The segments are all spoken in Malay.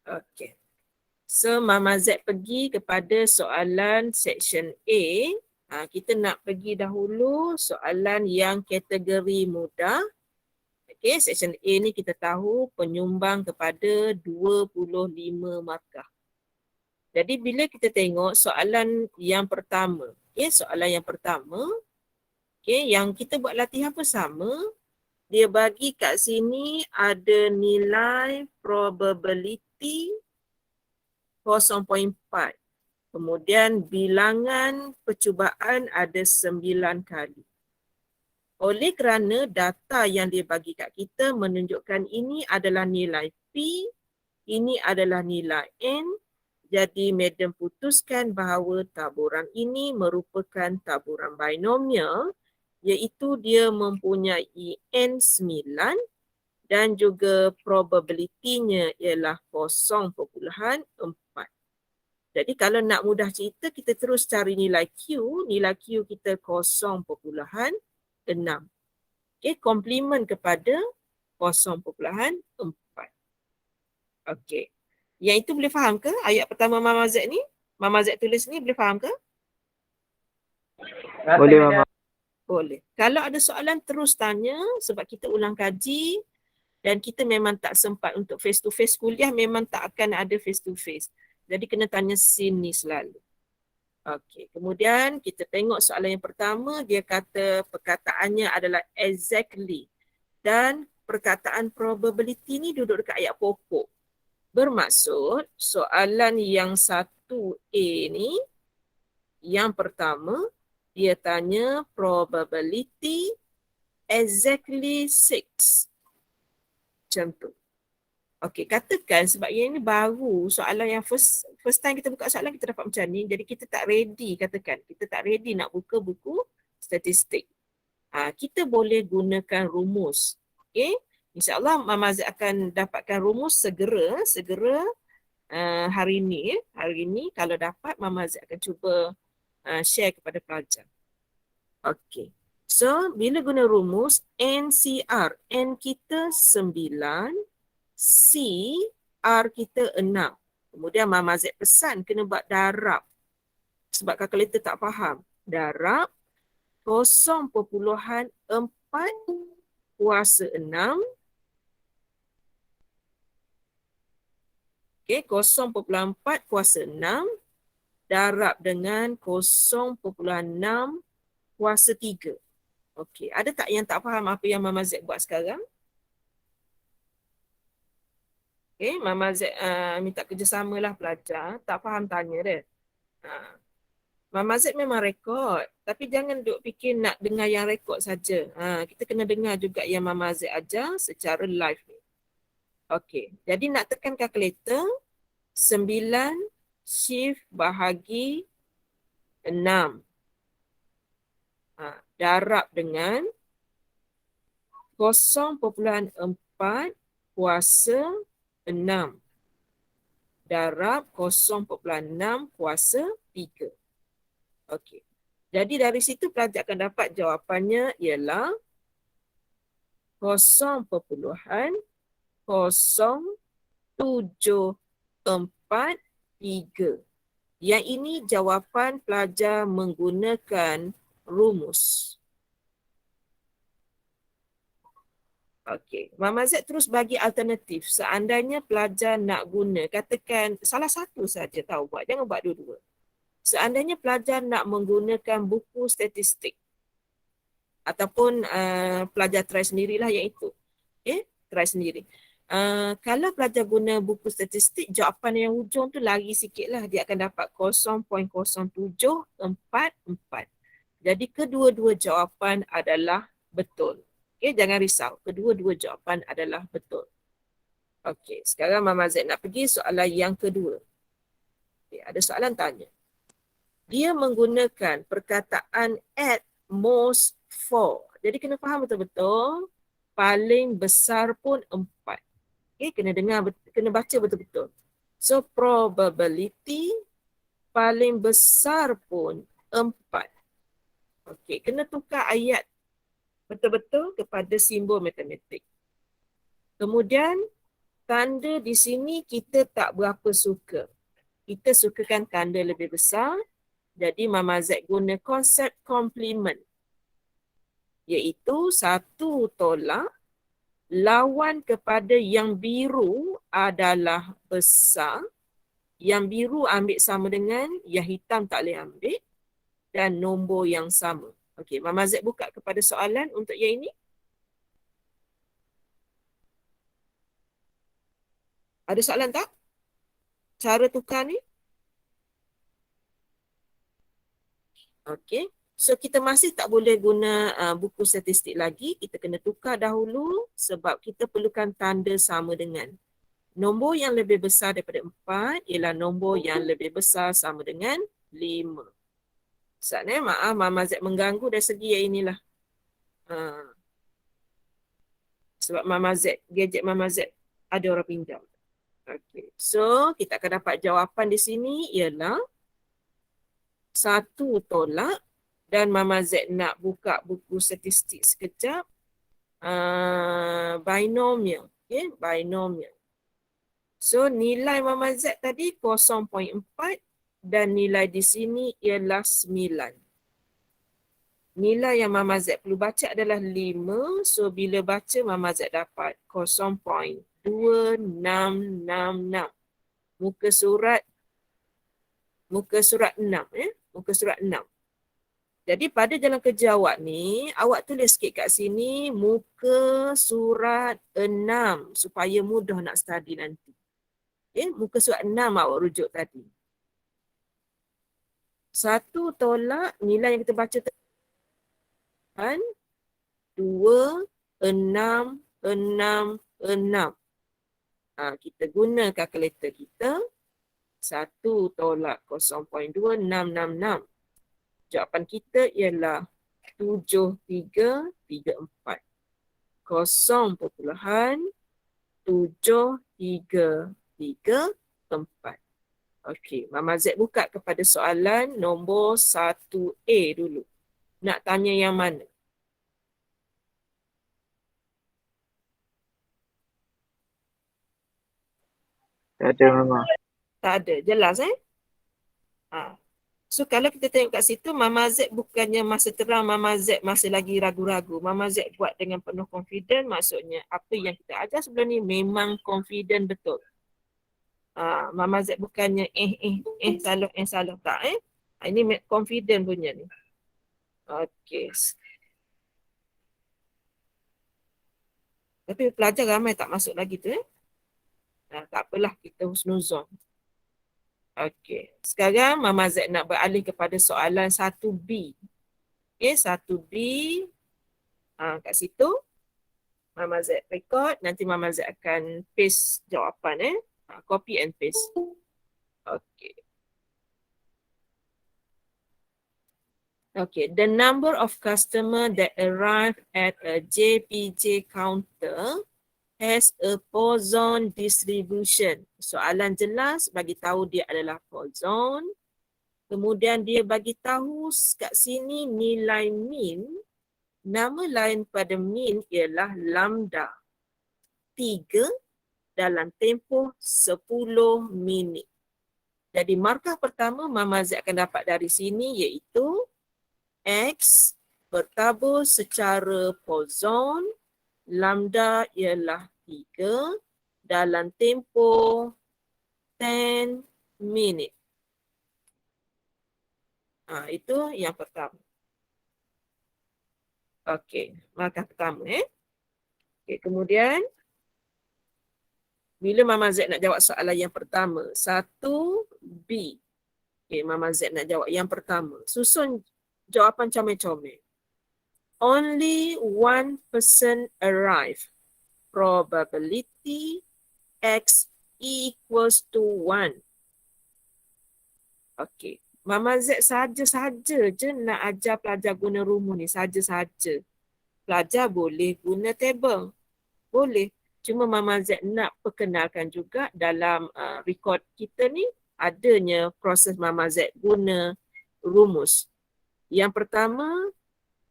Okey. So Mama Z pergi kepada soalan section A. Kita nak pergi dahulu soalan yang kategori mudah. Okey, section A ni kita tahu penyumbang kepada 25 markah. Jadi bila kita tengok soalan yang pertama, soalan yang pertama, yang kita buat latihan pun sama, dia bagi kat sini ada nilai probability 0.4. Kemudian bilangan percubaan ada 9 kali. Oleh kerana data yang dia bagi kat kita menunjukkan ini adalah nilai P, ini adalah nilai N, jadi Madam putuskan bahawa taburan ini merupakan taburan binomial, iaitu dia mempunyai N9 dan juga probabilitinya ialah 0.4. Jadi kalau nak mudah cerita, kita terus cari nilai Q. Nilai Q kita 0.6. Komplement kepada 0.4. Okey. Yang itu boleh faham ke? Ayat pertama Mama Z ni? Mama Z tulis ni boleh faham ke? Boleh Mama. Boleh. Kalau ada soalan terus tanya sebab kita ulang kaji dan kita memang tak sempat untuk face to face. Kuliah memang tak akan ada face to face. Jadi kena tanya sini selalu. Okey, kemudian kita tengok soalan yang pertama, dia kata perkataannya adalah exactly. Dan perkataan probability ni duduk dekat ayat pokok. Bermaksud soalan yang 1A ni, yang pertama, dia tanya probability exactly 6. Macam tu. Okey, katakan sebab yang ini baru, soalan yang first time kita buka soalan kita dapat macam ni, jadi kita tak ready, katakan. Kita tak ready nak buka buku statistik. Kita boleh gunakan rumus. Okey, insyaAllah Mama Z akan dapatkan rumus segera hari ni. Hari ni kalau dapat Mama Z akan cuba share kepada pelajar. Okey. So, bila guna rumus NCR, N kita 9, C, R kita 6. Kemudian Mama Z pesan kena buat darab. Sebab kalkulator tak faham. Darab 0.4 kuasa 6. Okey, 0.4 kuasa 6 darab dengan 0.6 kuasa 3. Okey, ada tak yang tak faham apa yang Mama Z buat sekarang? Okey, Mama Z minta kerjasamalah pelajar. Tak faham tanya dia. Mama Z memang rekod. Tapi jangan duk fikir nak dengar yang rekod saja. Kita kena dengar juga yang Mama Z ajar secara live ni. Okey, jadi nak tekan kalkulator, 9 shift bahagi 6. Darab dengan 0.4 kuasa 6 darab 0.6 kuasa 3. Okey. Jadi dari situ pelajar akan dapat jawapannya ialah 0.00743. Yang ini jawapan pelajar menggunakan rumus. Okey, Mama Z terus bagi alternatif. Seandainya pelajar nak guna, katakan salah satu saja tahu buat, jangan buat dua-dua. Seandainya pelajar nak menggunakan buku statistik ataupun pelajar try sendirilah yang itu. Try sendiri. Kalau pelajar guna buku statistik, jawapan yang hujung tu lari sikit lah. Dia akan dapat 0.0744. Jadi kedua-dua jawapan adalah betul. Jangan risau. Kedua-dua jawapan adalah betul. Okey, sekarang Mama Z nak pergi soalan yang kedua. Ada soalan tanya. Dia menggunakan perkataan at most 4. Jadi kena faham betul-betul. Paling besar pun 4. Kena baca betul-betul. So probability paling besar pun 4. Okey, kena tukar ayat betul-betul kepada simbol matematik. Kemudian tanda di sini kita tak berapa suka. Kita sukakan tanda lebih besar. Jadi Mama Z guna konsep komplement. Iaitu satu tolak lawan kepada yang biru adalah besar. Yang biru ambil sama dengan, yang hitam tak boleh ambil. Dan nombor yang sama. Okey, Mama Z buka kepada soalan untuk yang ini. Ada soalan tak? Cara tukar ni? Okey. So kita masih tak boleh guna buku statistik lagi. Kita kena tukar dahulu sebab kita perlukan tanda sama dengan. Nombor yang lebih besar daripada 4 ialah nombor yang lebih besar sama dengan 5. Ustaz maaf Mama Z mengganggu dari segi yang inilah. Sebab Mama Z, gadget Mama Z ada orang pinjam. Okey. So kita akan dapat jawapan di sini ialah 1 tolak. Dan Mama Z nak buka buku statistik sekejap. Binomial. Okay, binomial. So nilai Mama Z tadi 0.4 dan nilai di sini ialah 9. Nilai yang Mama Z perlu baca adalah 5. So bila baca Mama Z dapat 0.2666. Muka surat 6. Muka surat 6. Jadi pada jalan kerja awak ni, awak tulis sikit kat sini muka surat 6 supaya mudah nak study nanti. Okay, muka surat 6 awak rujuk tadi. 1 tolak nilai yang kita baca tadi 2, 6, 6, 6. Kita guna kalkulator kita. 1 tolak 0.2666. Jawapan kita ialah 7334. 0.7334. Okey, Mama Z buka kepada soalan nombor 1A dulu. Nak tanya yang mana? Tak ada Mama. Tak ada, jelas So kalau kita tengok kat situ, Mama Z bukannya masa terang, Mama Z masih lagi ragu-ragu. Mama Z buat dengan penuh confident, maksudnya apa yang kita ajar sebelum ni memang confident betul. Mama Z bukannya salah tak Ini confident punya ni. Okey. Tapi pelajar ramai tak masuk lagi tu tak apalah, kita husnuzon. Okey. Sekarang Mama Z nak beralih kepada soalan 1B. Okey, 1B. Kat situ Mama Z record, nanti Mama Z akan paste jawapan copy and paste. Okey. Okay, the number of customer that arrive at a JPJ counter has a Poisson distribution. Soalan jelas bagi tahu dia adalah Poisson. Kemudian dia bagi tahu kat sini nilai mean. Nama lain pada mean ialah lambda. 3 dalam tempoh 10 minit. Jadi markah pertama Mama Z akan dapat dari sini iaitu X bertabur secara Poisson. Lambda ialah 3 dalam tempoh 10 minit. Itu yang pertama. Okey, markah pertama Okey, kemudian bila Mama Z nak jawab soalan yang pertama, 1B. Okey, Mama Z nak jawab yang pertama. Susun jawapan comel-comel. Only one person arrive. Probability X equals to 1. Okey. Mama Z saja-saja je nak ajar pelajar guna rumus ni. Saja-saja. Pelajar boleh guna table. Boleh. Cuma Mama Z nak perkenalkan juga dalam record kita ni adanya proses Mama Z guna rumus. Yang pertama,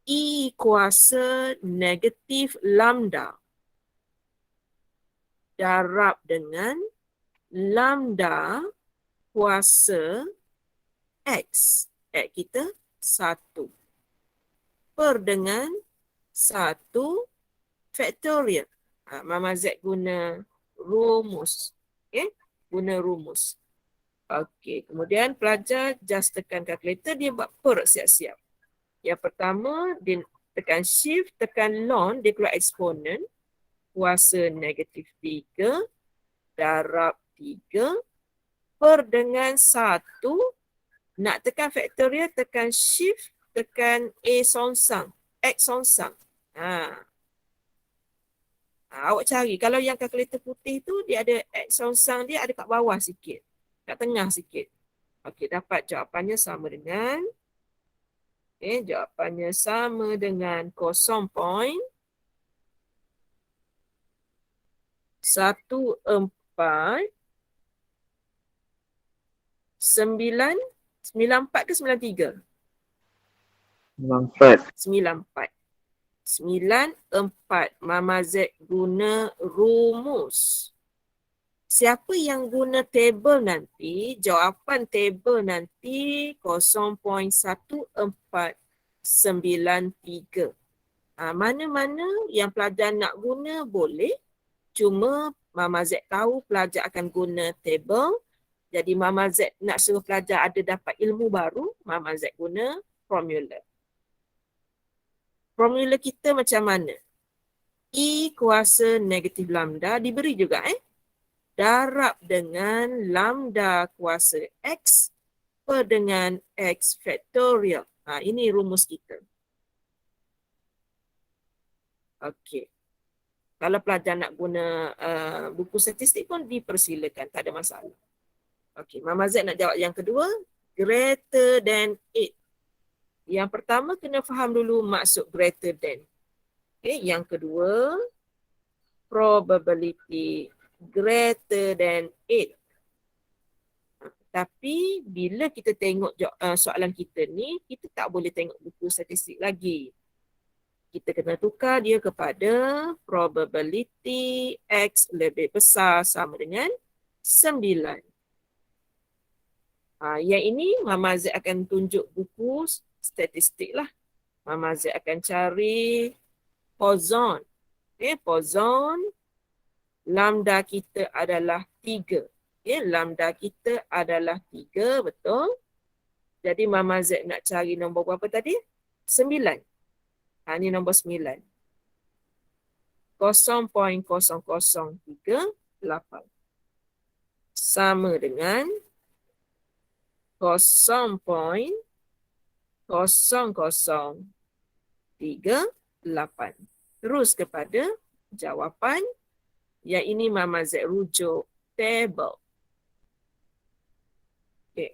E kuasa negatif lambda. darab dengan lambda kuasa X. X kita 1. Per dengan 1 faktorial. Mama Z guna rumus. Okay? Guna rumus. Okey, kemudian pelajar just tekan kalkulator, dia buat per siap-siap. Yang pertama, dia tekan shift, tekan ln, dia keluar eksponen. Kuasa negatif 3 darab 3 per dengan 1. Nak tekan faktorial, tekan shift, tekan A songsang, X songsang. Awak cari, kalau yang kalkulator putih tu, dia ada X songsang, dia ada kat bawah sikit. Kat tengah sikit. Okey, dapat jawapannya sama dengan jawapannya sama dengan 0.1494 ke 93? 94. 94. 94. Mama Z guna rumus. Siapa yang guna table nanti, jawapan table nanti 0.1493. Mana-mana yang pelajar nak guna boleh. Cuma Mama Z tahu pelajar akan guna table. Jadi Mama Z nak suruh pelajar ada dapat ilmu baru, Mama Z guna formula. Formula kita macam mana? E kuasa negatif lambda diberi juga darab dengan lambda kuasa X per dengan X faktorial. Ini rumus kita. Okey. Kalau pelajar nak guna buku statistik pun dipersilakan, tak ada masalah. Okey, Mama Z nak jawab yang kedua, greater than 8. Yang pertama kena faham dulu maksud greater than. Okey, yang kedua, probability greater than 8. Tapi bila kita tengok soalan kita ni, kita tak boleh tengok buku statistik lagi. Kita kena tukar dia kepada probability X lebih besar sama dengan 9. Yang ini Mama Z akan tunjuk buku statistik lah. Mama Z akan cari Poisson. Poisson, lambda kita adalah 3. Lambda kita adalah 3, betul? Jadi Mama Z nak cari nombor berapa tadi? 9. Ini nombor 9. 0.0038 sama dengan 0.0038. Terus kepada jawapan. Yang ini Mama Z rujuk table. Okey.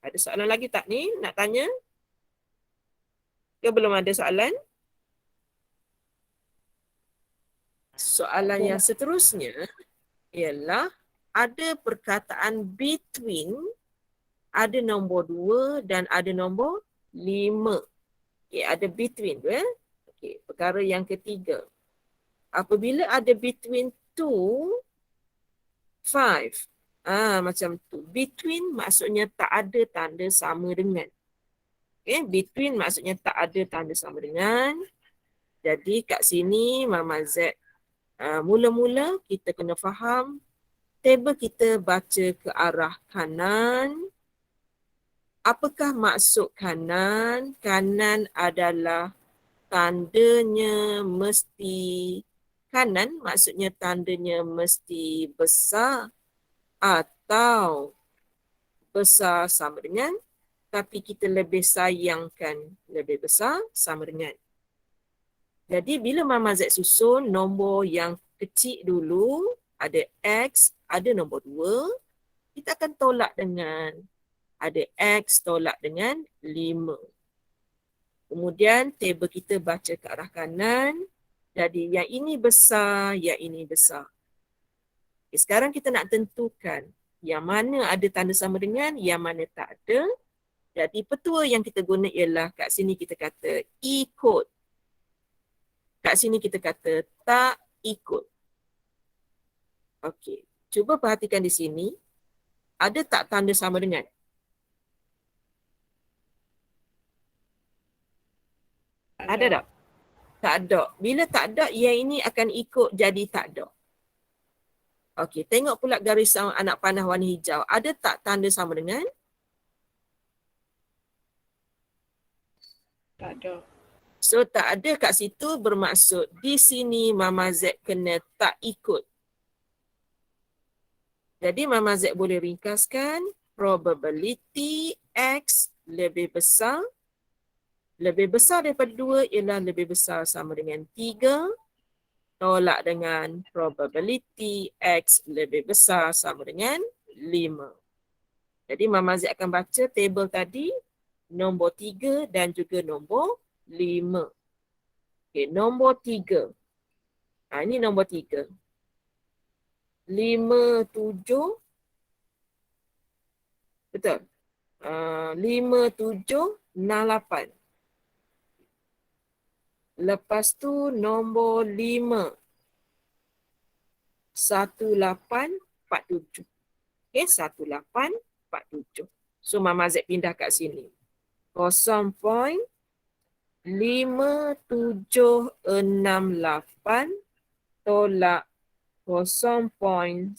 Ada soalan lagi tak ni? Nak tanya? Ke belum ada soalan? Soalan yang seterusnya ialah ada perkataan between, ada nombor 2 dan ada nombor 5. Okey, ada between tu Okey, perkara yang ketiga. Apabila ada between 2, 5. Macam tu. Between maksudnya tak ada tanda sama dengan. Between maksudnya tak ada tanda sama dengan. Jadi kat sini Mama Z mula-mula kita kena faham table kita baca ke arah kanan. Apakah maksud kanan? Kanan adalah tandanya mesti kanan, maksudnya tandanya mesti besar atau besar sama dengan, tapi kita lebih sayangkan lebih besar sama dengan. Jadi bila Mama Z susun nombor yang kecil dulu, ada X, ada nombor 2, kita akan tolak dengan, ada X tolak dengan 5. Kemudian table kita baca ke arah kanan, jadi yang ini besar, yang ini besar. Okay, sekarang kita nak tentukan yang mana ada tanda sama dengan, yang mana tak ada. Jadi petua yang kita guna ialah kat sini kita kata ikut. Kat sini kita kata tak ikut. Okey. Cuba perhatikan di sini. Ada tak tanda sama dengan? Ada tak? Tak ada. Bila tak ada, yang ini akan ikut jadi tak ada. Okey, tengok pula garisan anak panah warna hijau. Ada tak tanda sama dengan? Tak ada. So tak ada kat situ bermaksud di sini Mama Z kena tak ikut. Jadi Mama Z boleh ringkaskan probability X lebih besar daripada 2 ialah lebih besar sama dengan 3 tolak dengan probability X lebih besar sama dengan 5. Jadi Mama Z akan baca table tadi nombor 3 dan juga nombor 5. Okey, nombor 3. Ini nombor 3. 5, 7. Betul. 5, 7, 6, 8. Lepas tu nombor 5. 1, 8, 4, 7. Okey, 1, 8, 4, 7. So Mama Z pindah kat sini. 0.5768 tolak 0.1847.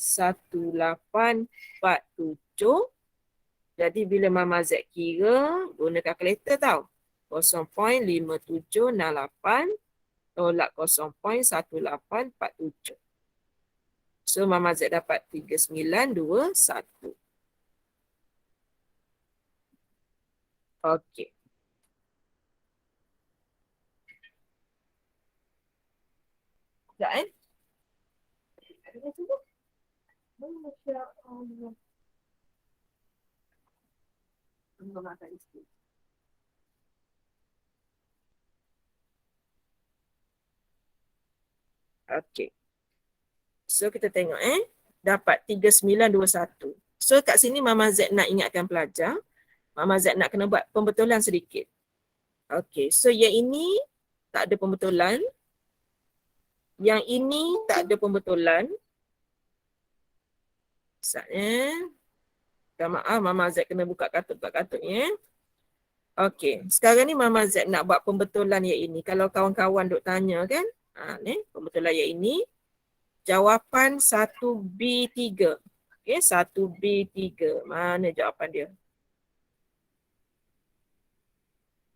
Jadi bila Mama Z kira, guna kalkulator tau. 0.5768 tolak 0.1847. So Mama Z dapat 3921. Okey. Sekejap Masya Allah. Okey. So kita tengok dapat 3921. So kat sini Mama Z nak ingatkan pelajar, Mama Z nak kena buat pembetulan sedikit. Okey, so yang ini tak ada pembetulan. Yang ini tak ada pembetulan. Saatnya. Minta maaf, Mama Z kena buka katut-katutnya. Okey, sekarang ni Mama Z nak buat pembetulan yang ini. Kalau kawan-kawan duk tanya kan, ni pembetulan yang ini. Jawapan 1B3. Okey, 1B3. Mana jawapan dia?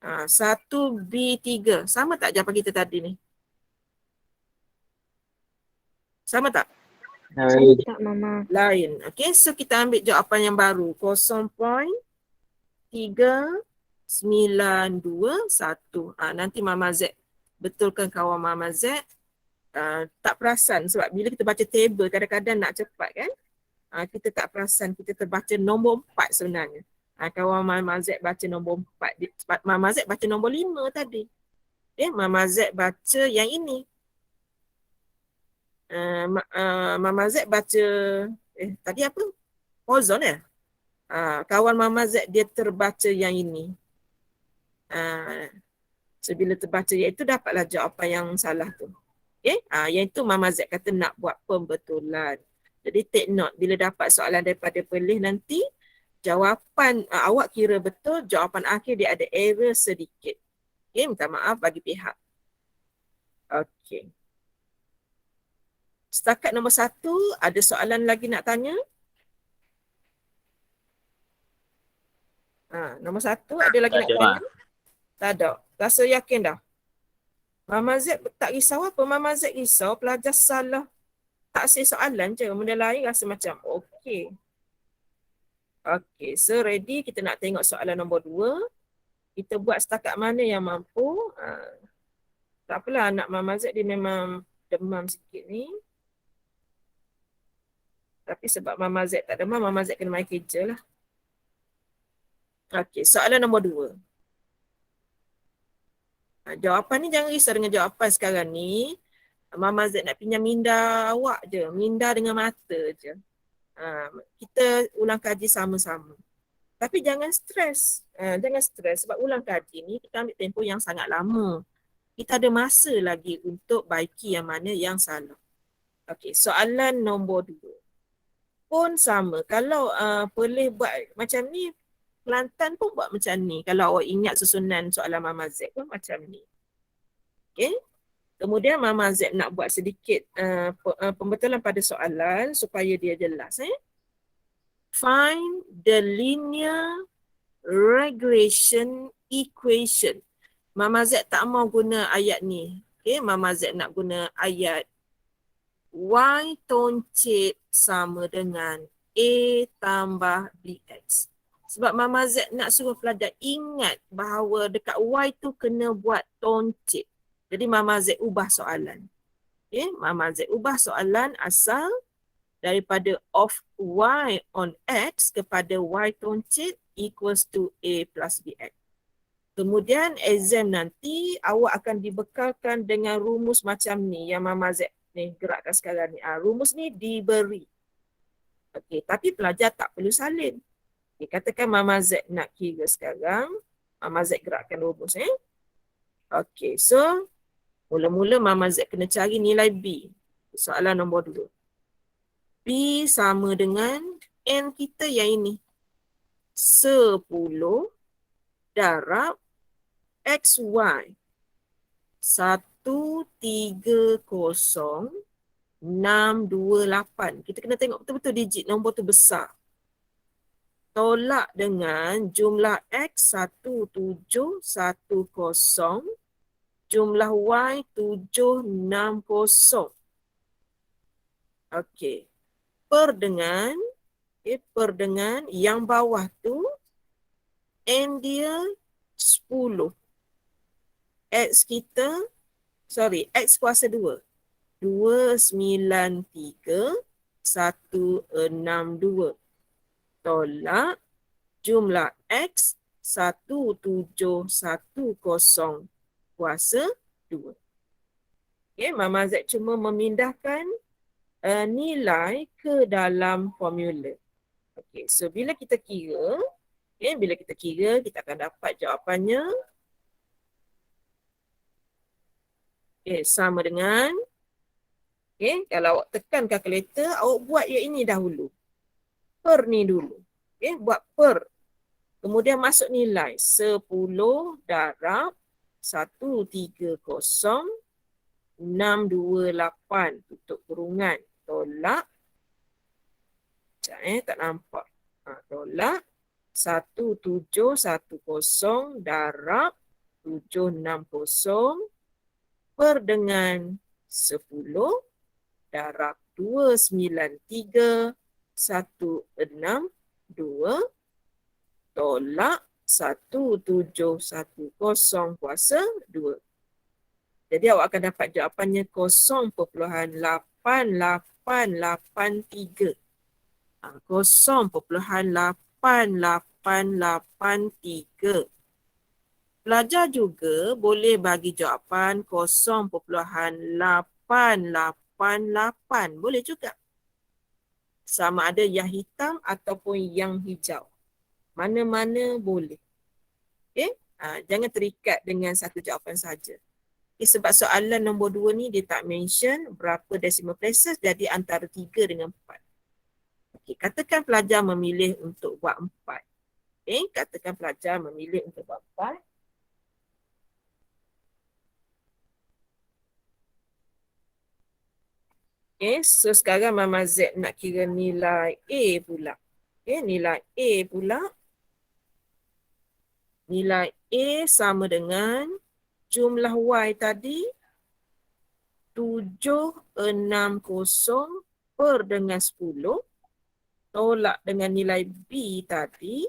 1B3. Sama tak jawapan kita tadi ni? Sama tak? Tak, Mama. Lain. Okey, so kita ambil jawapan yang baru. 0.3921. Nanti Mama Z betulkan kawan Mama Z. Tak perasan sebab bila kita baca table kadang-kadang nak cepat kan. Kita tak perasan kita terbaca nombor 4 sebenarnya. Kawan Mama Z baca nombor 4. Mama Z baca nombor 5 tadi. Mama Z baca yang ini. Mama Z baca tadi apa? Ozon kawan Mama Z dia terbaca yang ini. So bila terbaca iaitu dapatlah jawapan yang salah tu. Okey, yang itu Mama Z kata nak buat pembetulan. Jadi take note bila dapat soalan daripada pelih nanti jawapan awak kira betul, jawapan akhir dia ada error sedikit. Okey, minta maaf bagi pihak. Okey. Setakat nombor 1, ada soalan lagi nak tanya? Nombor 1, ada lagi nak tanya? Tak ada. Rasa yakin dah? Mama Z tak risau apa? Mama Z risau pelajar salah tak say soalan je. Benda lain rasa macam okey. Okey, so ready kita nak tengok soalan nombor 2. Kita buat setakat mana yang mampu. Tak apalah, anak Mama Z dia memang demam sikit ni. Tapi sebab Mama Z tak demam, Mama Z kena main kerja lah. Okey, soalan nombor 2. Jawapan ni jangan risau dengan jawapan sekarang ni. Mama Z nak pinjam minda awak je. Minda dengan mata je. Kita ulang kaji sama-sama. Tapi jangan stres. Jangan stres sebab ulang kaji ni kita ambil tempoh yang sangat lama. Kita ada masa lagi untuk baiki yang mana yang salah. Okey, soalan nombor 2. Pun sama. Kalau boleh buat macam ni, Kelantan pun buat macam ni. Kalau awak ingat susunan soalan Mama Z pun macam ni. Okey. Kemudian Mama Z nak buat sedikit pembetulan pada soalan supaya dia jelas. Find the linear regression equation. Mama Z tak mau guna ayat ni. Okay, Mama Z nak guna ayat Y toncit sama dengan A tambah BX. Sebab Mama Z nak suruh pelajar ingat bahawa dekat Y tu kena buat toncit. Jadi Mama Z ubah soalan. Okay, Mama Z ubah soalan asal daripada of Y on X kepada Y toncit equals to A plus BX. Kemudian exam nanti awak akan dibekalkan dengan rumus macam ni yang Mama Z ni gerakkan sekarang ni. Rumus ni diberi. Okey, tapi pelajar tak perlu salin. Okay, katakan Mama Z nak kira sekarang. Mama Z gerakkan rumus. Okey, so mula-mula Mama Z kena cari nilai B. Soalan nombor 2. B sama dengan N kita yang ini. 10 darab XY 130 628. Kita kena tengok betul-betul digit nombor tu besar. Tolak dengan jumlah X 1710, jumlah Y 760. Okey. Per dengan yang bawah tu N dia 10. X kuasa 2. 293 162. Tolak jumlah X 1710 kuasa 2. Okay, Mama Z cuma memindahkan nilai ke dalam formula. Okay, so bila kita kira, kita akan dapat jawapannya. Okay, sama dengan, kalau awak tekan kalkulator, awak buat yang ini dahulu. Per ni dulu. Buat per. Kemudian masuk nilai 10 darab 130 628 tutup kurungan. Tolak. Sekejap tak nampak. Tolak 1710 darab 760 per dengan 10 darab 293 162 tolak 1710 kuasa 2. Jadi awak akan dapat jawapannya 0.8883. 0.8883. Pelajar juga boleh bagi jawapan 0.888. Boleh juga. Sama ada yang hitam ataupun yang hijau. Mana-mana boleh. Jangan terikat dengan satu jawapan saja. Sebab soalan nombor 2 ni dia tak mention berapa decimal places, jadi antara 3 dengan 4. Katakan pelajar memilih untuk buat 4. Katakan pelajar memilih untuk buat 4. So sekarang Mama Z nak kira nilai A pula. Nilai A pula. Nilai A sama dengan jumlah Y tadi 760 per dengan 10 tolak dengan nilai B tadi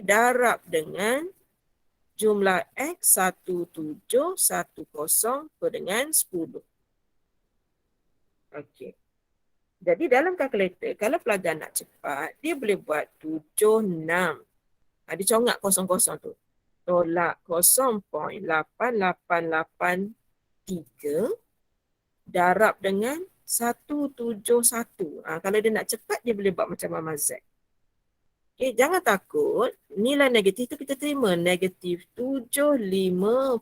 darab dengan jumlah X 1710 per dengan 10. Okey. Jadi dalam kalkulator, kalau pelajar nak cepat, dia boleh buat 76. Dia congak kosong-kosong tu. Tolak 0.8883 darab dengan 171. Kalau dia nak cepat, dia boleh buat macam Mama Z. Jangan takut. Nilai negatif tu kita terima. Negatif 75.8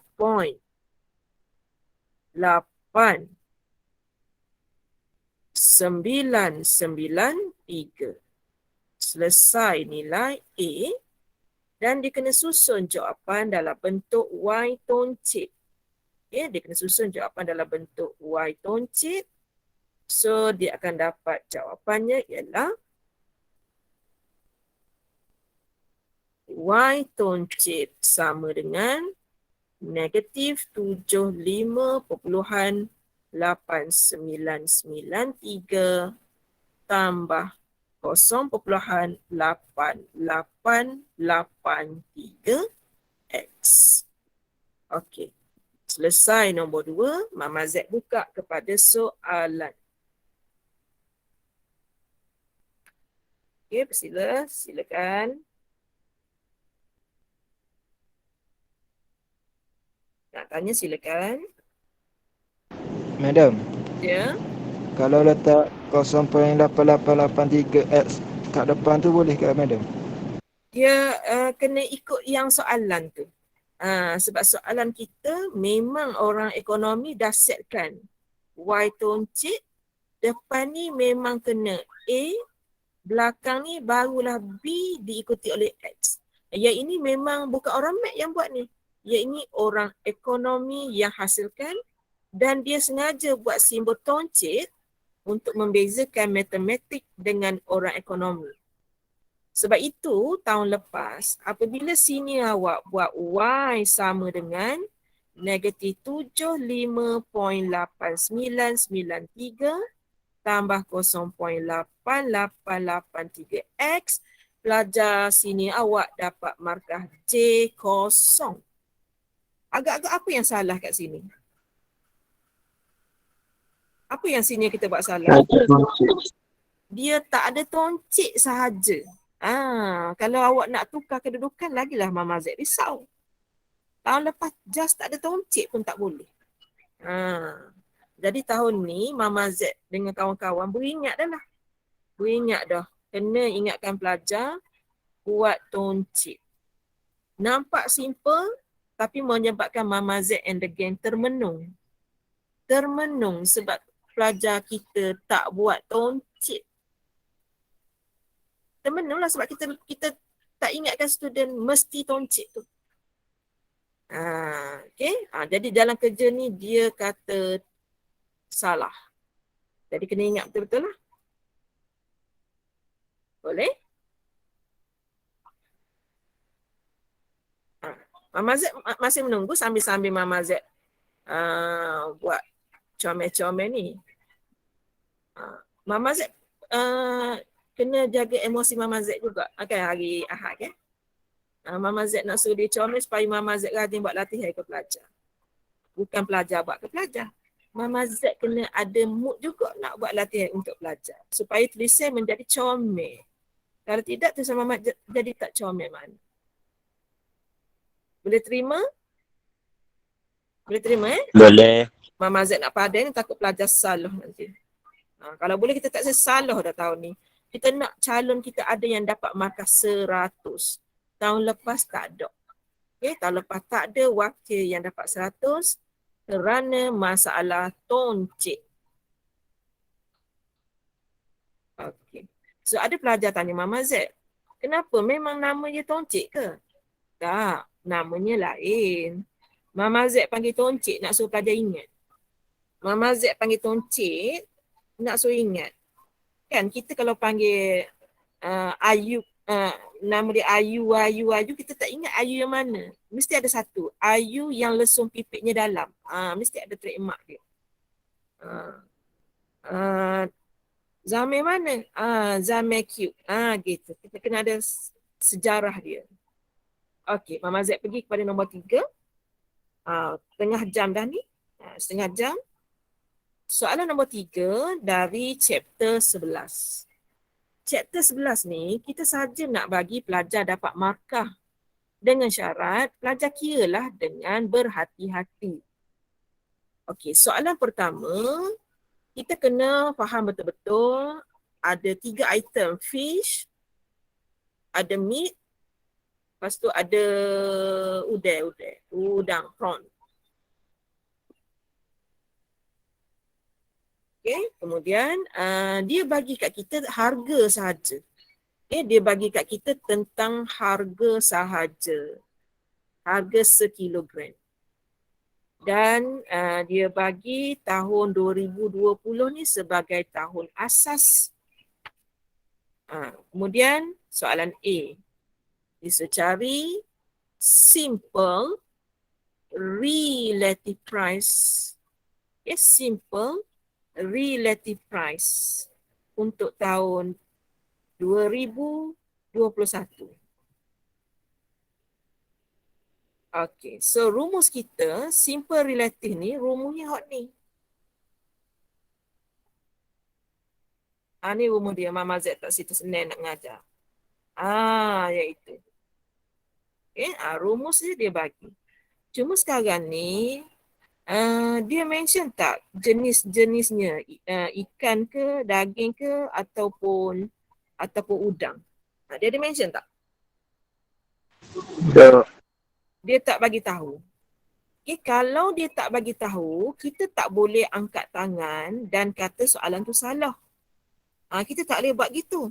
993. Selesai nilai A dan dia kena susun jawapan dalam bentuk Y toncit. Okay, dia kena susun jawapan dalam bentuk Y toncit. So, dia akan dapat jawapannya ialah Y toncit sama dengan negatif 75.8993 tambah 0.8883 X. Okey. Selesai nombor 2. Mama Z buka kepada soalan. Okey, silakan. Nak tanya silakan. Madam, Ya. kalau letak 0.8883x kat depan tu boleh ke madam? Dia kena ikut yang soalan tu. Sebab soalan kita memang orang ekonomi dah setkan Y toncit, depan ni memang kena A, belakang ni barulah B diikuti oleh X. Yang ini memang bukan orang mat yang buat ni. Yang ini orang ekonomi yang hasilkan dan dia sengaja buat simbol toncit untuk membezakan matematik dengan orang ekonomi. Sebab itu tahun lepas apabila sini awak buat Y sama dengan negatif 75.8993 tambah 0.8883X, pelajar sini awak dapat markah J0. Agak-agak apa yang salah kat sini? Apa yang sini kita buat salah? Dia tak ada toncit sahaja. Kalau awak nak tukar kedudukan, lagilah Mama Z risau. Tahun lepas just tak ada toncit pun tak boleh. Jadi tahun ni Mama Z dengan kawan-kawan beringat dah lah. Beringat dah. Kena ingatkan pelajar buat toncit. Nampak simple tapi menyebabkan Mama Z and the gang termenung. Termenung sebab pelajar kita tak buat toncit. Termenung lah sebab kita tak ingatkan student mesti toncit tu. Okay. Jadi dalam kerja ni dia kata salah. Jadi kena ingat betul-betul lah. Boleh? Mama Z masih menunggu sambil-sambil Mama Z buat comel-comel ni. Mama Z kena jaga emosi Mama Z juga. Okay, hari Ahad kan? Mama Z nak suruh dia comel supaya Mama Z rajin buat latihan ke pelajar. Bukan pelajar buat ke pelajar. Mama Z kena ada mood juga nak buat latihan untuk pelajar. Supaya tulisan menjadi comel. Kalau tidak, tulisan Mama Z jadi tak comel mana. Boleh terima? Boleh terima Boleh. Mama Z nak padan takut pelajar salah nanti. Kalau boleh kita tak salah dah tahun ni. Kita nak calon kita ada yang dapat markah 100. Tahun lepas tak ada. Okay, tahun lepas tak ada wakil yang dapat 100 kerana masalah toncit. Okay. So ada pelajar tanya Mama Z, kenapa memang nama dia toncit ke? Tak, namanya lain. Mama Z panggil toncit nak suruh pelajar ingat. Mama Z panggil toncit nak suruh ingat. Kan kita kalau panggil Ayu, nama dia Ayu, kita tak ingat Ayu yang mana. Mesti ada satu. Ayu yang lesung pipitnya dalam. Mesti ada trademark dia. Zamir mana? Zamir cute. Gitu. Kita kena ada sejarah dia. Okey, Mama Z pergi kepada nombor 3. Tengah jam dah ni. Setengah jam. Soalan nombor 3 dari chapter 11. Chapter 11 ni, kita sahaja nak bagi pelajar dapat markah. Dengan syarat, pelajar kiralah dengan berhati-hati. Okey, soalan pertama, kita kena faham betul-betul ada 3 item. Fish, ada meat, lepas tu ada udang, prawn. Okay, kemudian dia bagi kat kita harga sahaja. Okay, dia bagi kat kita tentang harga sahaja. Harga sekilogram. Dan dia bagi tahun 2020 ni sebagai tahun asas. Kemudian soalan A. Dia cari simple relative price. Simple relative price untuk tahun 2021. Okay, so rumus kita simple relative ni rumusnya hot ni. Ni rumus dia, Mama Z tak situ Senin nak ngajar. Iaitu. Okay, rumus dia bagi. Cuma sekarang ni dia mention tak jenis-jenisnya, ikan ke, daging ke ataupun udang. Dia ada mention tak? Tak. Dia tak bagi tahu. Okay, kalau dia tak bagi tahu, kita tak boleh angkat tangan dan kata soalan tu salah. Kita tak boleh buat gitu.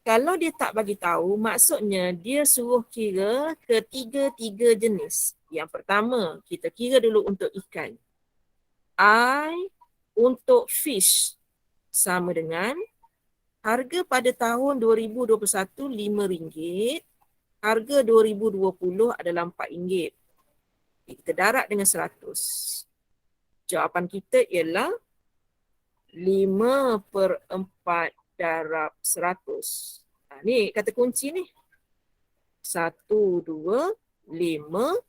Kalau dia tak bagi tahu, maksudnya dia suruh kira ketiga-tiga jenis. Yang pertama, kita kira dulu untuk ikan. I untuk fish sama dengan harga pada tahun 2021 RM5, harga 2020 adalah RM4. Kita darab dengan 100. Jawapan kita ialah 5/4 darab 100. Ni kata kunci ni. 1, 2, 5.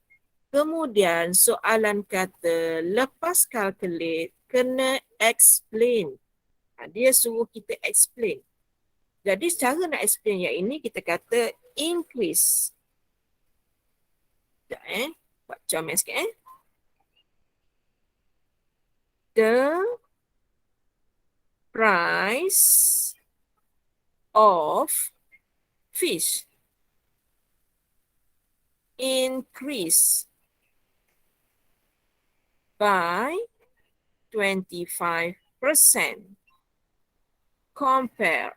Kemudian soalan kata lepas calculate kena explain. Dia suruh kita explain. Jadi cara nak explain yang ini kita kata increase. Sekejap buat comel sikit The price of fish increase by 25% compare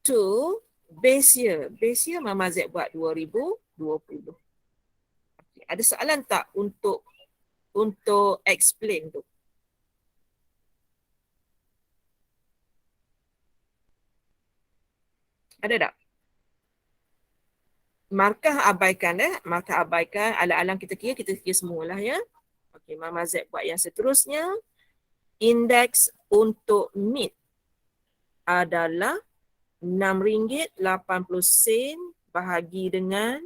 to base year. Base year Mama Z buat 2020. Okay. Ada soalan tak untuk explain tu? Ada tak? Markah abaikan markah abaikan, alang-alang kita kira semualah ya. Okey, Mama Z buat yang seterusnya. Indeks untuk meat adalah RM6.80 bahagi dengan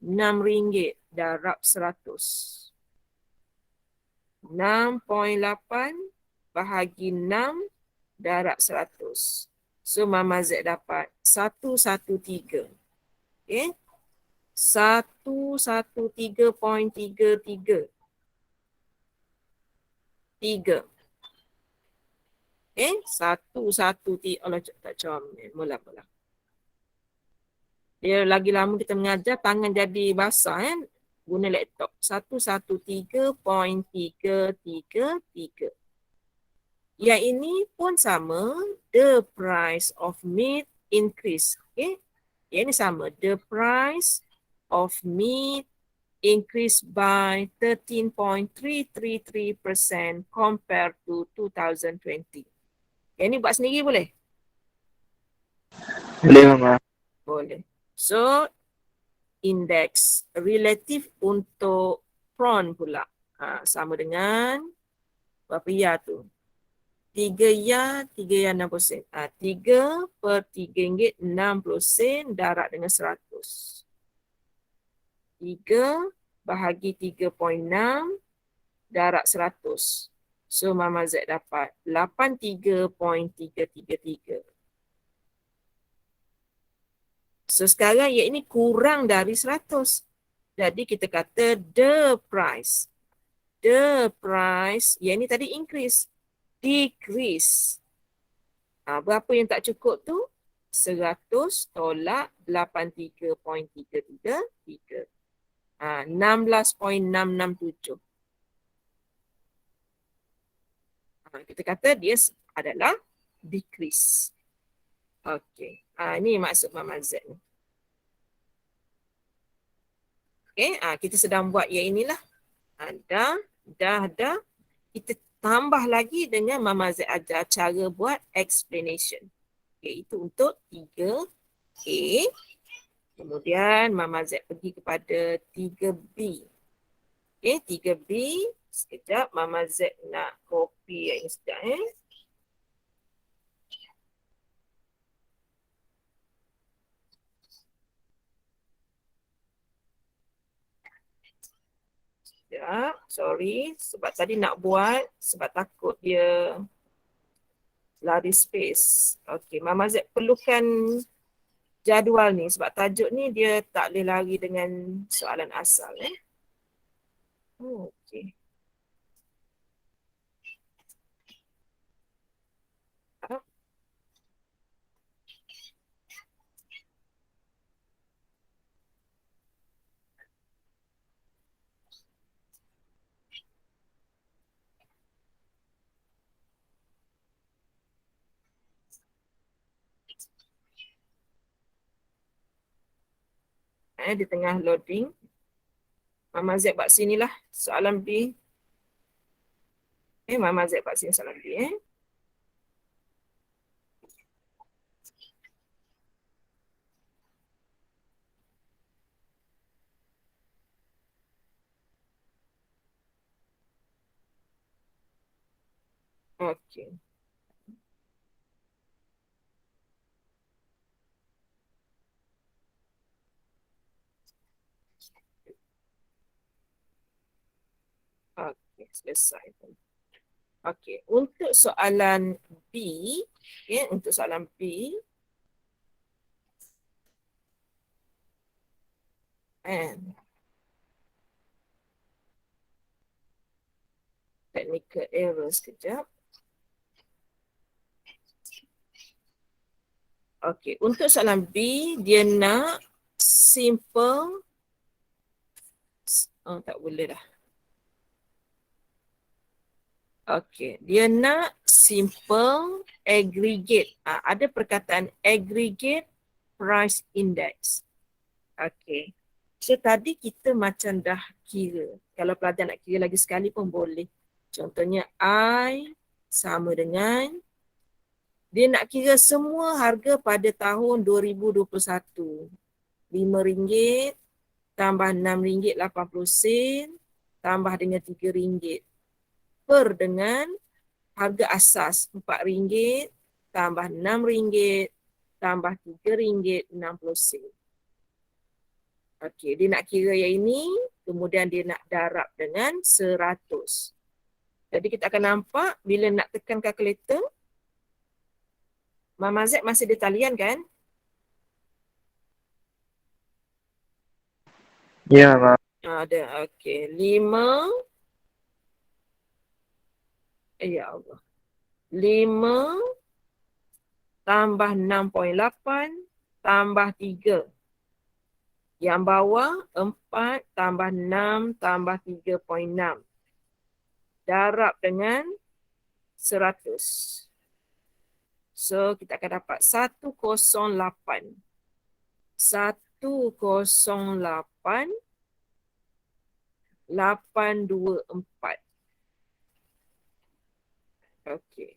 RM6 darab 100. 6.8 bahagi 6 darab 100. So Mama Z dapat 113. Okay. 113.33. 3. Okay. 113. Allah tak comel. Mula. Dia lagi lama kita mengajar, tangan jadi basah guna laptop. 113.333. Yang ini pun sama, the price of meat increase. Okay. Yang ini sama, the price of meat increase by 13.333% compared to 2020. Yang ini buat sendiri boleh? Boleh Mama. Boleh. So, indeks relatif untuk prawn pula. Sama dengan berapa ya tu? 3 ya 60 sen. 3 per RM3.60 darab dengan 100. 3 bahagi 3.6 darab 100. So Mama Z dapat 83.333. So sekarang yang ini kurang dari 100. Jadi kita kata the price. The price, yang ini tadi increase. Decrease. Berapa yang tak cukup tu? 100 tolak 83.333. 16.667. Kita kata dia adalah decrease. Okey. Ini maksud Mama Z ni. Okey, kita sedang buat yang inilah. Dah. Kita tambah lagi dengan Mama Z ajar cara buat explanation. Okey, itu untuk 3A. Kemudian Mama Z pergi kepada 3B. Okey, 3B. Sekejap Mama Z nak copy yang ini sekejap. Sekejap, sorry. Sebab tadi nak buat, sebab takut dia lari space. Okey, Mama Z perlukan jadual ni sebab tajuk ni dia tak boleh lari dengan soalan asal. Okey. Di tengah loading. Mama Z buat sinilah soalan B. Mama Z buat sini soalan B. Okey. Okey, selesai. Okey, untuk soalan B, untuk soalan B, technical error sekejap. Okey, untuk soalan B, dia nak simple, tak boleh dah. Okey, dia nak simple aggregate. Ada perkataan aggregate price index. Okey. So tadi kita macam dah kira. Kalau pelajar nak kira lagi sekali pun boleh. Contohnya I sama dengan, dia nak kira semua harga pada tahun 2021. RM5 tambah RM6.80 tambah dengan RM3 per dengan harga asas RM4 tambah RM6 tambah RM3.60. Okey, dia nak kira yang ini, kemudian dia nak darab dengan 100. Jadi kita akan nampak bila nak tekan kalkulator, Mama Z masih di talian kan? Ya, Mak. Ada, okey. 5. Ya Allah. 5 tambah 6.8 tambah 3. Yang bawah 4 tambah 6 tambah 3.6. Darab dengan 100. So kita akan dapat 108. 108 824. Okey.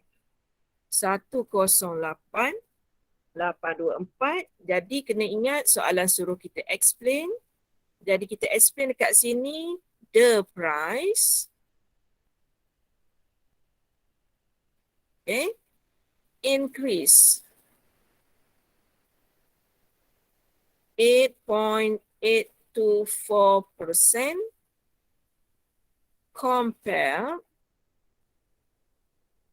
108 824. Jadi kena ingat soalan suruh kita explain. Jadi kita explain dekat sini the price increase 8.824% compared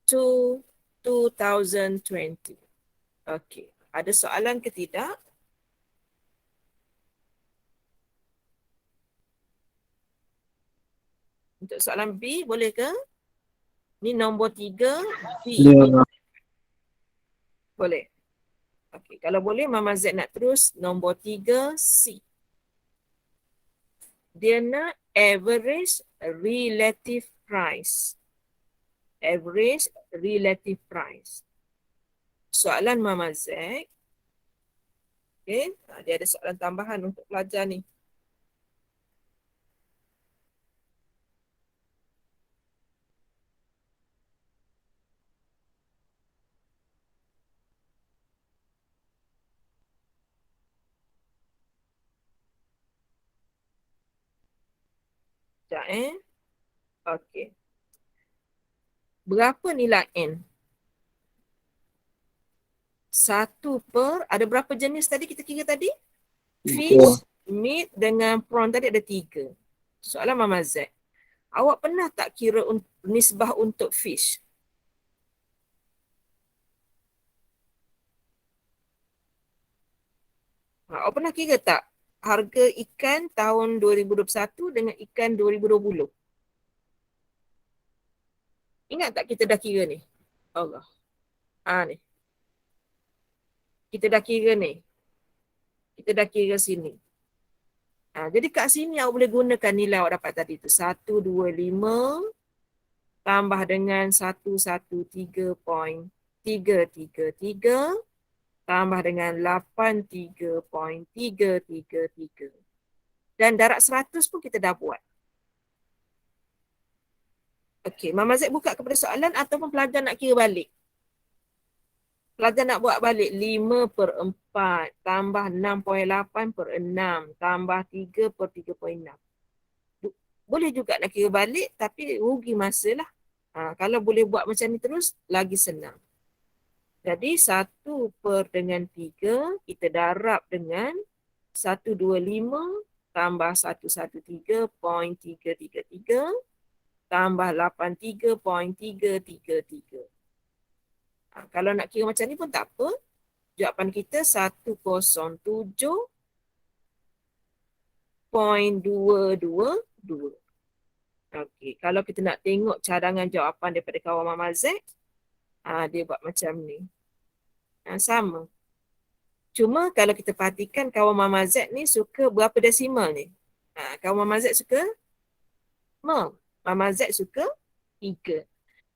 to 2020. Okey, ada soalan ke tidak? Untuk soalan B boleh ke? Ni nombor 3 B. Ya, Mak. Boleh. Okey, kalau boleh Mama Z nak terus nombor 3 C. Dia nak average relative price. Average relative price. Soalan Mama Z. Okay. Dia ada soalan tambahan untuk pelajar ni. Sekejap Okey. Berapa nilai N? 1 per, ada berapa jenis tadi kita kira tadi? Fish, meat dengan prawn tadi ada 3. Soalan Mama Z. Awak pernah tak kira nisbah untuk fish? Awak pernah kira tak harga ikan tahun 2021 dengan ikan 2020? Ingat tak kita dah kira ni? Allah. Ni. Kita dah kira ni. Kita dah kira sini. Jadi kat sini awak boleh gunakan nilai awak dapat tadi tu. 125 tambah dengan 113.333 tambah dengan 83.333. Dan darab 100 pun kita dah buat. Okey, Mama Z buka kepada soalan ataupun pelajar nak kira balik? Pelajar nak buat balik 5/4 tambah 6.8/6 tambah 3/3.6. Boleh juga nak kira balik tapi rugi masa lah. Kalau boleh buat macam ni terus, lagi senang. Jadi 1/3 kita darab dengan 125 tambah 113.333 tambah 83.333. Kalau nak kira macam ni pun tak apa. Jawapan kita 107.222. Okey, kalau kita nak tengok cadangan jawapan daripada kawan Mama Z, dia buat macam ni. Sama. Cuma kalau kita perhatikan kawan Mama Z ni suka berapa desimal ni? Kawan Mama Z suka Mama Z suka 3.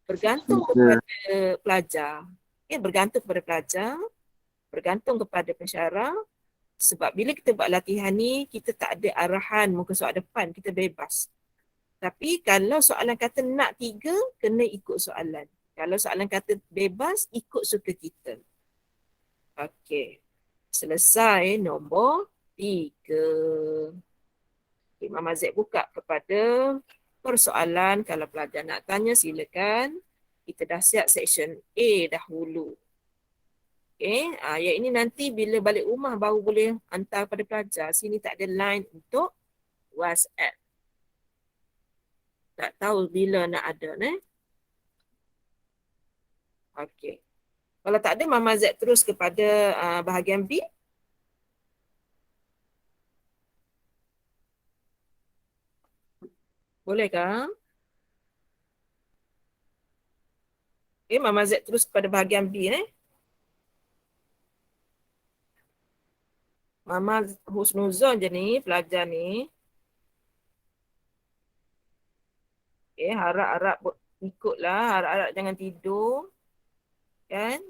Bergantung kepada pelajar. Bergantung kepada pelajar, bergantung kepada pensyarah. Sebab bila kita buat latihan ni, kita tak ada arahan muka soal depan, kita bebas. Tapi kalau soalan kata nak 3, kena ikut soalan. Kalau soalan kata bebas, ikut suka kita. Okey. Selesai nombor 3. Okay, Mama Z buka kepada persoalan. Kalau pelajar nak tanya, silakan. Kita dah siap section A dahulu. Okay. Yang ini nanti bila balik rumah baru boleh hantar pada pelajar. Sini tak ada line untuk WhatsApp. Tak tahu bila nak ada. Okey. Kalau tak ada, Mama Z terus kepada bahagian B. Bolehkah? Okay, Mama Z terus kepada bahagian B. Mama husnuzon je ni, pelajar ni. Okay, harap-harap ikutlah, harap-harap jangan tidur. Kan?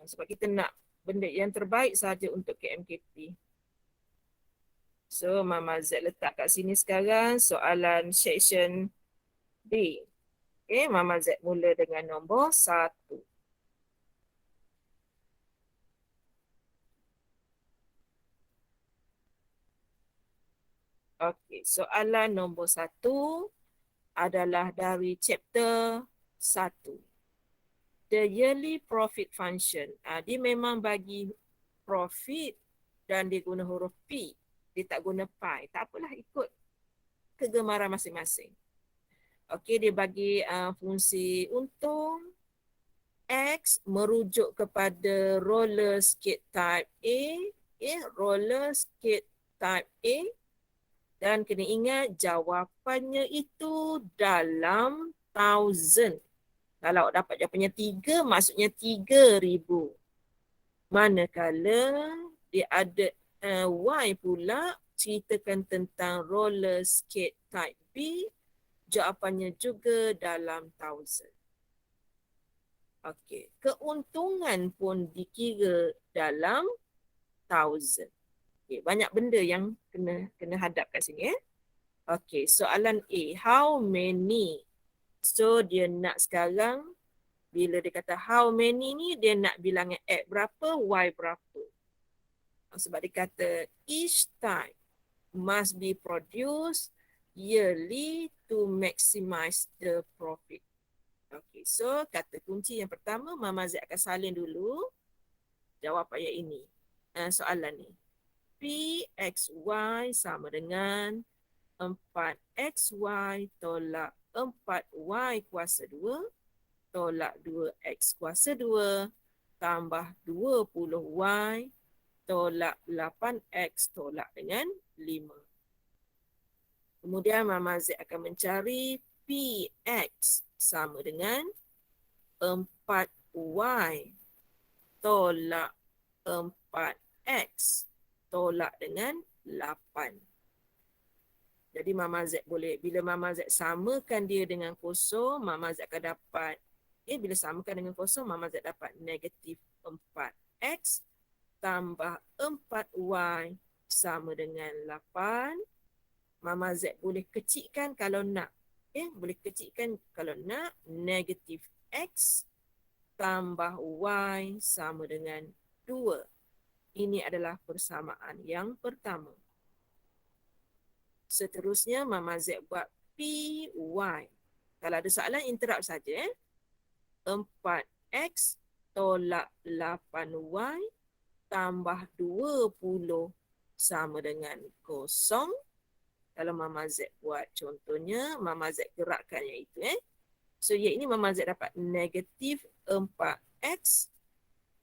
Sebab kita nak benda yang terbaik saja untuk KMKP. So, Mama Z letak kat sini sekarang soalan section B. Okay, Mama Z mula dengan nombor 1. Okay, soalan nombor 1 adalah dari chapter 1. The yearly profit function. Dia memang bagi profit dan dia guna huruf P. Dia tak guna pi. Tak apalah, ikut kegemaran masing-masing. Okey, dia bagi fungsi untung. X merujuk kepada roller skate type A. Roller skate type A. Dan kena ingat jawapannya itu dalam thousand. Kalau awak dapat jawapannya 3, maksudnya 3,000. Manakala dia ada Y pula, ceritakan tentang roller skate type B, jawapannya juga dalam thousand. Okey, keuntungan pun dikira dalam thousand. Okey, banyak benda yang kena hadap kat sini. Okey, soalan A, how many? So dia nak sekarang, bila dia kata how many ni, dia nak bilangan X berapa, Y berapa. Sebab dia kata each type must be produced yearly to maximize the profit. Okay, so kata kunci yang pertama, Mama Z akan salin dulu jawab ayat ini. Soalan ni. PXY sama dengan 4XY tolak 4Y kuasa 2 tolak 2X kuasa 2 tambah 20Y tolak 8X tolak dengan 5. Kemudian Mama Z akan mencari PX sama dengan 4Y tolak 4X tolak dengan 8. Jadi Mama Z boleh, bila Mama Z samakan dia dengan kosong, Mama Z akan dapat, bila samakan dengan kosong, Mama Z dapat negatif 4X tambah 4Y sama dengan 8. Mama Z boleh kecilkan kalau nak. Boleh kecilkan kalau nak. Negatif X tambah Y sama dengan 2. Ini adalah persamaan yang pertama. Seterusnya Mama Z buat PY. Kalau ada soalan interrupt saja. 4X tolak 8Y tambah 20 sama dengan 0. Kalau Mama Z buat contohnya, Mama Z gerakkan yang itu. So, yang ini Mama Z dapat negatif 4X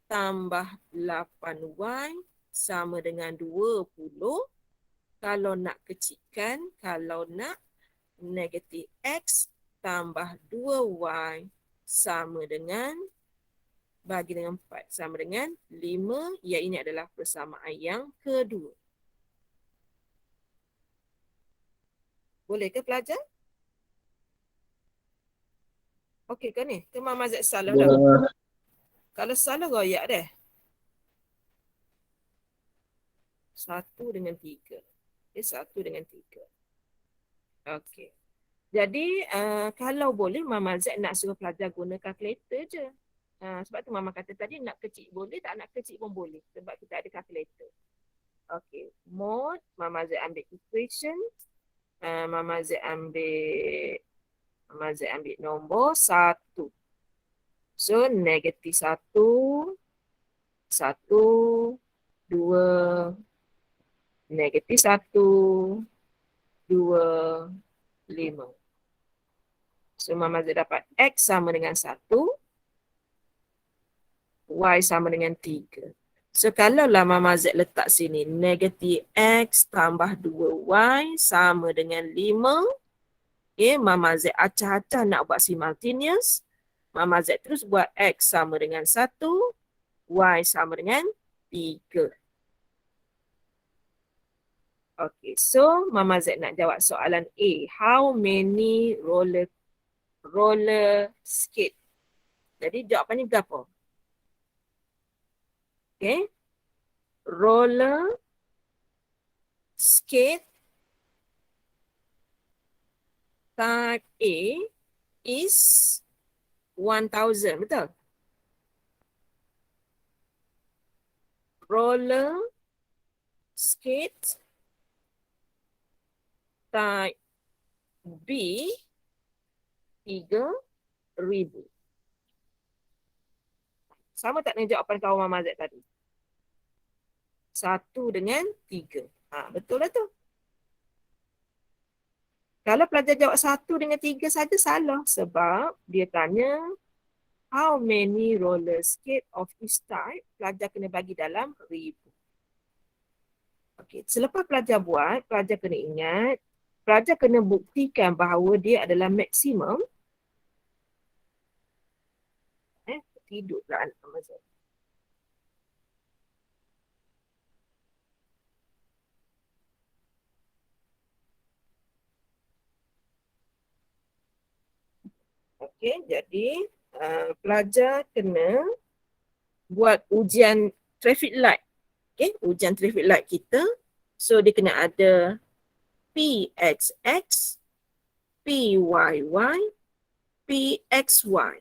tambah 8Y sama dengan 20. Kalau nak kecilkan, kalau nak negatif X tambah 2Y sama dengan, bagi dengan 4 sama dengan 5. Yang ini adalah persamaan yang kedua. Boleh ke pelajar? Okey ke ni? Ke Mama Z salah dah? Kalau salah royak deh. 1 dengan 3. 1 dengan 3. Okey. Jadi kalau boleh Mama Z nak suruh pelajar guna kalkulator je. Sebab tu Mama kata tadi nak kecil boleh, tak nak kecil pun boleh. Sebab kita ada kalkulator. Okey. Mod, Mama Z ambil equation. Mama Z ambil nombor 1. So negatif 1, 1, 2, negatif 1, 2, 5. So Mama Z dapat X sama dengan 1, Y sama dengan 3. So kalaulah Mama Z letak sini negatif X tambah 2Y sama dengan 5. Mama Z acah-acah nak buat simultaneous. Mama Z terus buat X sama dengan 1, Y sama dengan 3. Okay, so Mama Z nak jawab soalan A. How many roller skate? Jadi jawapannya berapa? Okay. Roller skate type A is 1000, betul? Roller skate type B 3000. Sama tak dengan jawapan kawan Mama Z tadi? 1 dengan 3. Betul lah tu. Kalau pelajar jawab 1 dengan 3 saja salah. Sebab dia tanya how many roller skate of each type, pelajar kena bagi dalam 1000. Okey, selepas pelajar buat, pelajar kena ingat, pelajar kena buktikan bahawa dia adalah maksimum. Tidur pula anak Mama Z. Okey, jadi pelajar kena buat ujian traffic light. Okey, ujian traffic light kita. So dia kena ada PXX, PYY, PXY.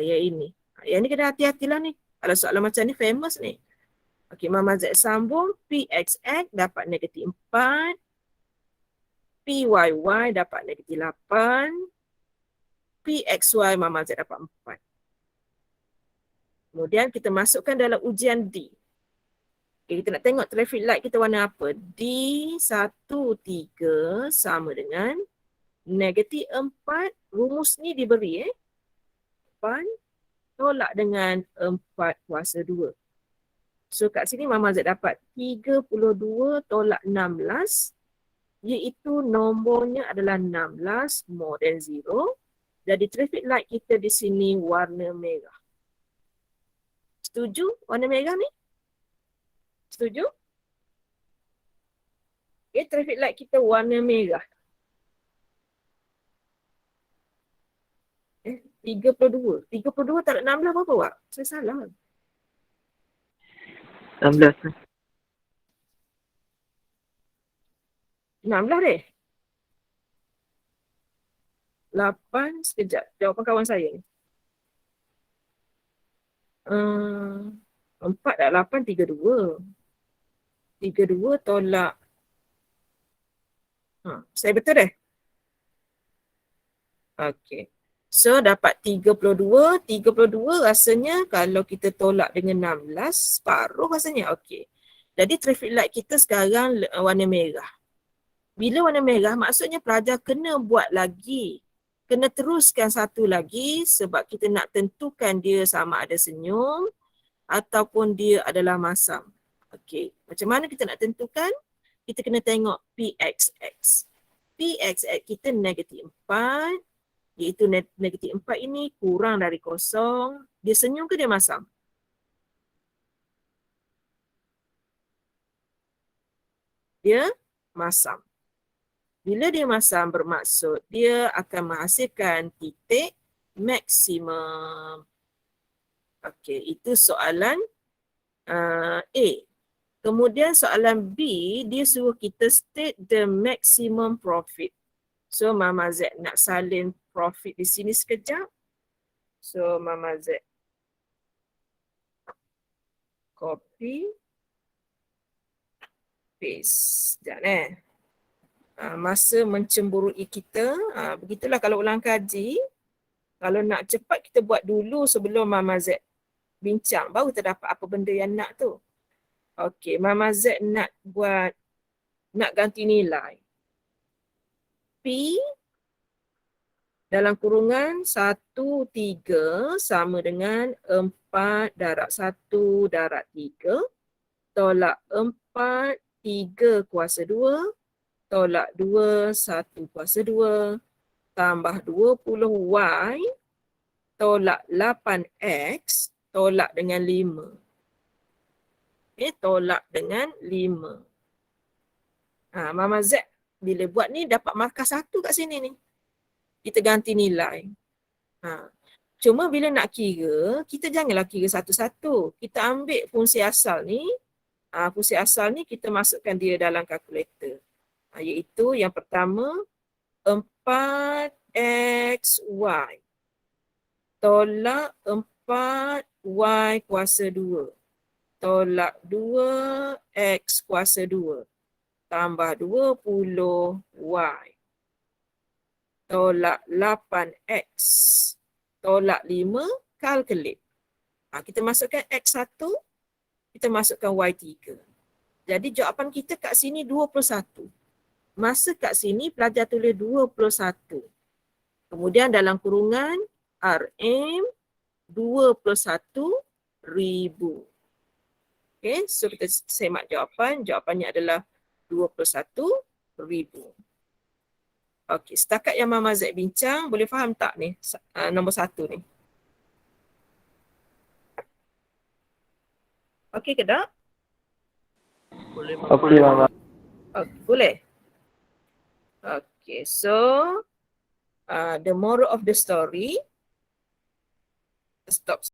Yang ini. Yang ni kena hati-hatilah ni. Kalau soalan macam ni famous ni. Okey, Mama Z sambung. PXX dapat negatif 4. PYY dapat negatif 8. PXY Mama Z dapat 4. Kemudian kita masukkan dalam ujian D. Okay, kita nak tengok traffic light kita warna apa. D13 sama dengan negatif 4. Rumus ni diberi 8 tolak dengan 4 kuasa 2. So kat sini Mama Z dapat 32 tolak 16. Iaitu nombornya adalah 16 more than 0. Jadi traffic light kita di sini warna merah. Setuju warna merah ni? Setuju? Okay, traffic light kita warna merah. 32. 32 tak ada 16 berapa, Wak? Saya salah. 16. 16 deh. 8, sekejap. Jawapan kawan saya ni. 4 dah 8, 32. 32 tolak. Saya betul deh? Okey. So dapat 32. 32 rasanya kalau kita tolak dengan 16, separuh rasanya. Okey. Jadi traffic light kita sekarang warna merah. Bila warna merah maksudnya pelajar kena buat lagi. Kena teruskan satu lagi sebab kita nak tentukan dia sama ada senyum ataupun dia adalah masam. Okey. Macam mana kita nak tentukan? Kita kena tengok PXX. PXX kita negatif 4. Iaitu negatif 4 ini kurang dari 0. Dia senyum ke dia masam? Dia masam. Bila dia masam bermaksud dia akan menghasilkan titik maksimum. Okey, itu soalan A. Kemudian soalan B, dia suruh kita state the maximum profit. So Mama Z nak salin profit di sini sekejap. So Mama Z copy paste. Sekejap masa mencemburui kita. Begitulah kalau ulang kaji. Kalau nak cepat kita buat dulu sebelum Mama Z bincang. Baru terdapat apa benda yang nak tu. Okey, Mama Z nak ganti nilai. P dalam kurungan 1, 3 sama dengan 4 darab 1 darab 3 tolak 4, 3 kuasa 2 tolak 2, 1 kuasa 2 tambah 20Y tolak 8X tolak dengan 5. Okay, tolak dengan 5. Mama Z bila buat ni dapat markah 1 kat sini ni. Kita ganti nilai. Cuma bila nak kira, kita janganlah kira satu-satu. Kita ambil fungsi asal ni. Fungsi asal ni kita masukkan dia dalam kalkulator. Iaitu yang pertama 4XY tolak 4Y kuasa 2 tolak 2X kuasa 2 tambah 20Y tolak 8X tolak 5 kalkulate. Kita masukkan X1, kita masukkan Y3. Jadi jawapan kita kat sini 21. Masa kat sini pelajar tulis 21. Kemudian dalam kurungan RM 21,000. Okay, so kita semak jawapan. Jawapannya adalah 21,000. Okey, setakat yang Mama Z bincang, boleh faham tak ni nombor 1 ni? Okey ke tak? Boleh, Mama. Boleh? Okey, so The moral of the story. Stop.